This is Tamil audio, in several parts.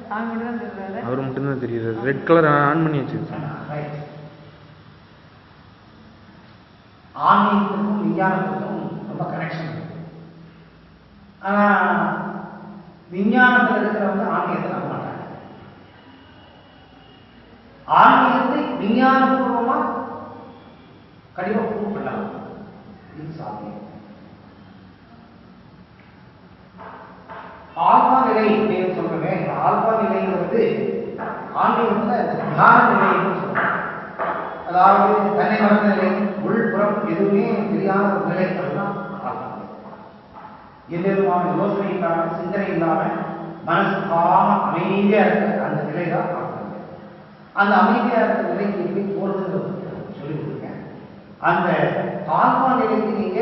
அவர் மட்டும்தான் தெரியுது. ரெட் கலர் ஆன் பண்ணி வச்சிருக்கேன். ஆன்மீகத்துக்கும் விஞ்ஞானத்துக்கும் ரொம்ப கனெக்ஷன் இருக்கு. ஆனால் விஞ்ஞானத்தில் இருக்கிறவங்க ஆன்மீகத்தை நம்ப மாட்டாங்க. ஆன்மீகத்தை விஞ்ஞானபூர்வமாக கண்டிப்பாக ப்ரூவ் பண்ணலாம். இது சாத்தியம். ஆல்பா நிலை அப்படின்னு சொல்றேன். இந்த ஆல்பா நிலைங்கிறது ஆன்மீகத்தில் தியான நிலைன்னு சொல்றோம். அதாவது தன்னை மறந்த நிலை, உள்புறம் எதுவுமே தெரியாத ஒரு நிலை. அதுதான் ஆல்பா நிலை. எந்த விதமான யோசனை இல்லாம, சிந்தனை இல்லாம, மனசு காம அமைதியா இருக்கிற அந்த நிலை தான் ஆல்பா நிலை. அந்த அமைதியா இருக்கிற நிலைக்கு எப்படி போறதுன்னு சொல்லி கொடுத்துருக்கேன். அந்த ஆல்பா நிலைக்கு நீங்க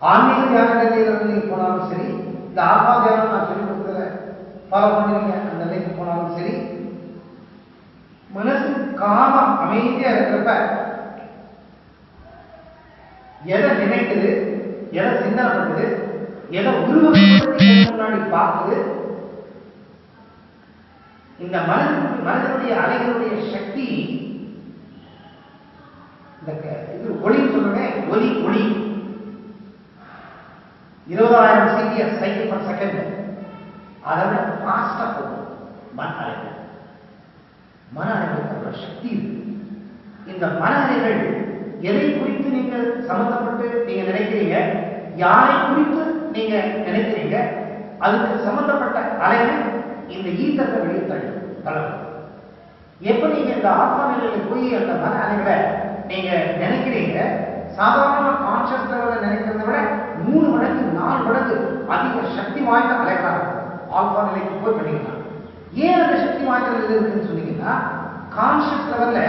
ஆன்மீக தியான நிலையிலிருந்து நீங்க போனாலும் சரி, இந்த ஆல்பா தியானம் நான் சொல்லி கொடுத்தத ஃபாலோ பண்ணுவீங்க அந்த நிலைக்கு போனாலும் சரி, மனசு காம அமைதியா இருக்கிறப்ப எதை நினைக்குது, எதை சிந்தனை பண்ணுது, எதை உருவப்படுத்தி முன்னாடி பார்க்குது, இந்த மனதினுடைய அலைகளுடைய சக்தி, இந்த இது ஒளின்னு சொல்றேன். ஒளி 20,000 CPS சைக்கிள் பர் செகண்ட். அதை விட ஃபாஸ்டா போகும் மன அலைகள். மன அலைகளுக்கு சக்தி இருக்கு. இந்த மன அலைகள் எதை குறித்து நீங்க சம்பந்தப்பட்டு நீங்க நினைக்கிறீங்க, யாரை குறித்து நீங்க நினைக்கிறீங்க, அதுக்கு சம்பந்தப்பட்ட அலைகள் இந்த ஈத்தத்தை வெளியே தள்ளும். எப்ப நீங்க இந்த ஆத்மா நிலையில போய் அந்த மன அலைகளை நீங்க நினைக்கிறீங்க, சாதாரண கான்சியஸ் லெவலில் நினைக்கிறத விட 3 மடங்கு 4 மடங்கு அதிக சக்தி வாய்ந்த அலைகளாக ஆல்பா நிலைக்கு போய் பண்ணிக்கலாம். ஏன் அந்த சக்தி வாய்ந்த நிலை இருக்குன்னு சொன்னீங்கன்னா, கான்சியஸ் லெவல்ல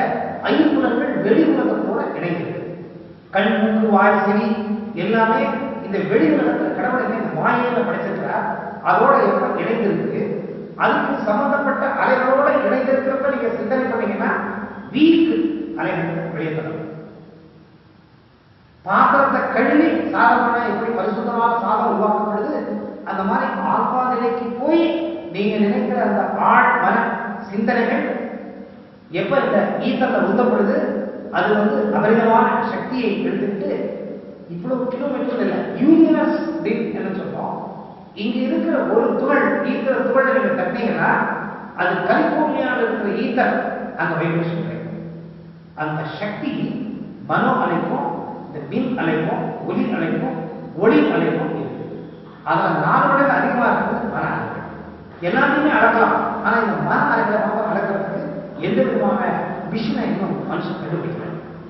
ஐம்புலன்கள் வெளி உலகத்தோட இணைந்திருக்கு. கண், மூக்கு, வாய், செவி எல்லாமே இந்த வெளி உலகத்தில் கடவுளை மாயையில படைச்சிருக்கிறார். அதோட எப்ப இணைந்திருக்கு, அதுக்கு சம்பந்தப்பட்ட அலைகளோட இணைந்திருக்கிறப்ப நீங்க சிந்தனை பண்ணீங்கன்னா வீக்கு அலைகள் வெளியே தரும். பாத்திரத்தை கழுவி சாதம் எப்படி பரிசுத்தமான சாதம் உருவாக்கப்படுது, அந்த மாதிரி ஆல்பா நிலைக்கு போய் நீங்க நினைக்கிற அந்த ஆழ் மன சிந்தனைகள் எப்ப இந்த ஈத்தல்ல உந்தப்படுது, அது அபரிதமான சக்தியை எடுத்துக்கிட்டு இவ்வளவு கிலோமீட்டர் இல்லை, யூனிவர்ஸ் என்ன சொல்றோம். இங்க இருக்கிற ஒரு துகள், ஈத்தர துகளை நீங்க தட்டினீங்கன்னா அது கலிபோர்னியாவில் இருக்கிற ஈத்தர் அங்க வைப்ரேஷன் கிடைக்கும். அந்த சக்தி மனோ அலைக்கும், இந்த மின் அலைக்கும், ஒலி அலைக்கும், ஒளி அலைக்கும் இருக்கு. அதில் 4 மடங்கு அதிகமாக இருக்கிறது மன அலைகள். எல்லாத்தையுமே அளக்கலாம். ஆனால் இந்த மன அலைகளை மட்டும் அளக்கிறதுக்கு எந்த விதமான மிஷினை இன்னும் மனுஷன் கண்டுபிடிக்கல.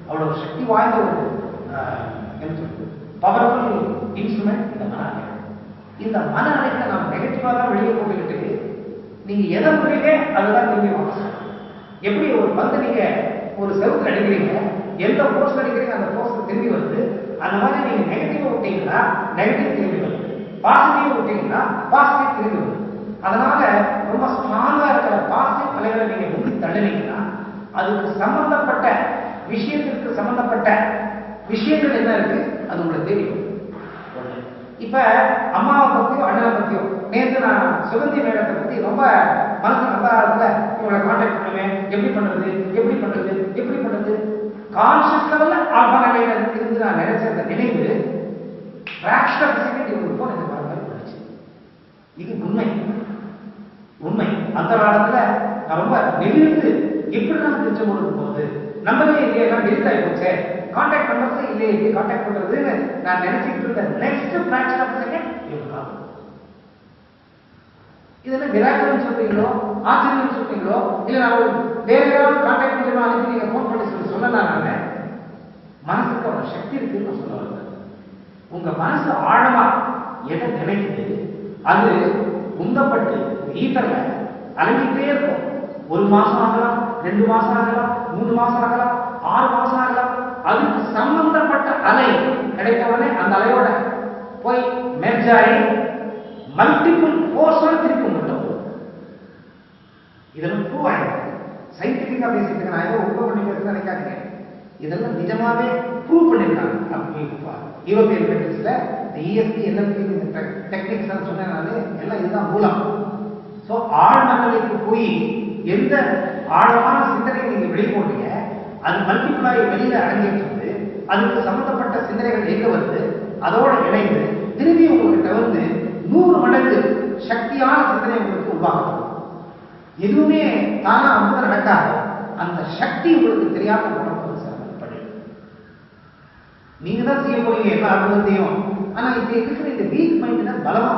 அவ்வளவு சக்தி வாய்ந்த ஒரு என்ன சொல்றது பவர்ஃபுல் இன்ஸ்ட்ருமெண்ட் இந்த மன அலைகள். இந்த மன அலைகளை நாம் நெகட்டிவாக தான் வெளியே போட்டுக்கிட்டு நீங்க எதை முடியுமே அதுதான் திரும்பி வாங்க. எப்படி ஒரு பந்து நீங்க ஒரு செவுக்கு அடிக்கிறீங்க, எந்த போர்ஸ் அடிக்கிறீங்க அந்த போர்ஸ் திரும்பி வருது. அந்த மாதிரி நீங்க நெகட்டிவ் விட்டீங்கன்னா நெகட்டிவ் திரும்பி வருது, பாசிட்டிவ் விட்டீங்கன்னா பாசிட்டிவ் திரும்பி வருது. அதனால ரொம்ப ஸ்ட்ராங்கா இருக்கிற பாசிட்டிவ் அலைகளை நீங்க முந்தி தள்ளினீங்கன்னா அதுக்கு சம்பந்தப்பட்ட விஷயத்திற்கு சம்பந்தப்பட்ட விஷயங்கள் என்ன இருக்கு அது உங்களுக்கு தெரியும். இப்ப அம்மாவை பத்தியோ அண்ணனை பத்தியோ நேற்று நான் சுகந்தி மேடத்தை பத்தி ரொம்ப மனசு நல்லா இருக்குல்ல, இவங்களை கான்டாக்ட் பண்ணுவேன், எப்படி பண்றது கான்சியஸ் லெவல்ல ஆல்பா நிலையில இருந்து நான் நினைச்ச அந்த நினைவு ஃபிராக்ஷன் ஆஃப் செகண்ட் இவங்களுக்கு போன இந்த மாதிரி போச்சு. இது உண்மை. அந்த காலத்துல நான் ரொம்ப நெகிழ்ந்து எப்படி நான் தெரிஞ்ச போது நம்மளே இல்லையே எல்லாம் டெலிட் ஆகி போச்சே, கான்டாக்ட் பண்றது இல்லையே, எப்படி கான்டாக்ட் பண்றதுன்னு நான் நினைச்சிட்டு இருந்த நெக்ஸ்ட் ஃபிராக்ஷன் ஆஃப் செகண்ட் இவங்க. இதெல்லாம் மிராக்கிள்னு சொல்றீங்களோ, ஆச்சரியம் சொல்றீங்களோ, இல்ல நான் வேற ஏதாவது கான்டாக்ட் மூலமா அனுப்பி நீங்க போன் பண்ணி சொல்லலாம். நான் மனசுக்கு ஒரு சக்தி இருக்குன்னு நான் சொல்ல வரேன். உங்க மனசு ஆழமா எதை நினைக்குது அது உந்தப்பட்டு ஈத்தர்ல அலங்கிட்டே இருக்கும். 1 மாசம் ஆகலாம், 2 மாசம் ஆகலாம், 3 மாசம் ஆகலாம், 6 மாசம் ஆகலாம். அதுக்கு சம்பந்தப்பட்ட அலை கிடைத்தவனே அந்த அலையோட போய் மெர்ஜ் ஆகி மல்டிபிள் போர்ஸா திருப்பி மட்டும். இதெல்லாம் ப்ரூவ் ஆயிருக்கு. சயின்டிபிக்கா பேசிட்டு நான் ஏதோ உப்ப பண்ணி பேசுறேன் நினைக்காதீங்க. இதெல்லாம் நிஜமாவே ப்ரூவ் பண்ணிருக்காங்க. யூரோப்பியன் கண்ட்ரீஸ்ல ESP NLP டெக்னிக்ஸ் சொன்னேன், எல்லாம் இதுதான் மூலம் ஸோ ஆழ்மனதிற்கு போய் எந்த ஆழமான சிந்தனையை நீங்க வெளிப்படுறீங்க, அது மல்டிப்ளாய் வெளியில அரங்கேற்றது, அதுக்கு சம்பந்தப்பட்ட சிந்தனைகள் எங்க வருது, அதோட இணைந்து திரும்பி உங்ககிட்ட வந்து 100 மடங்கு சக்தியான சிந்தனை உங்களுக்கு உருவாகும். எதுவுமே தானா அமுத நடக்காது. அந்த சக்தி உங்களுக்கு தெரியாம உணர்வு பண்ணி நீங்க தான் செய்ய போறீங்க எல்லா அனுபவத்தையும். ஆனா இப்ப இருக்கிற இந்த வீக் மைண்ட்ல பலமா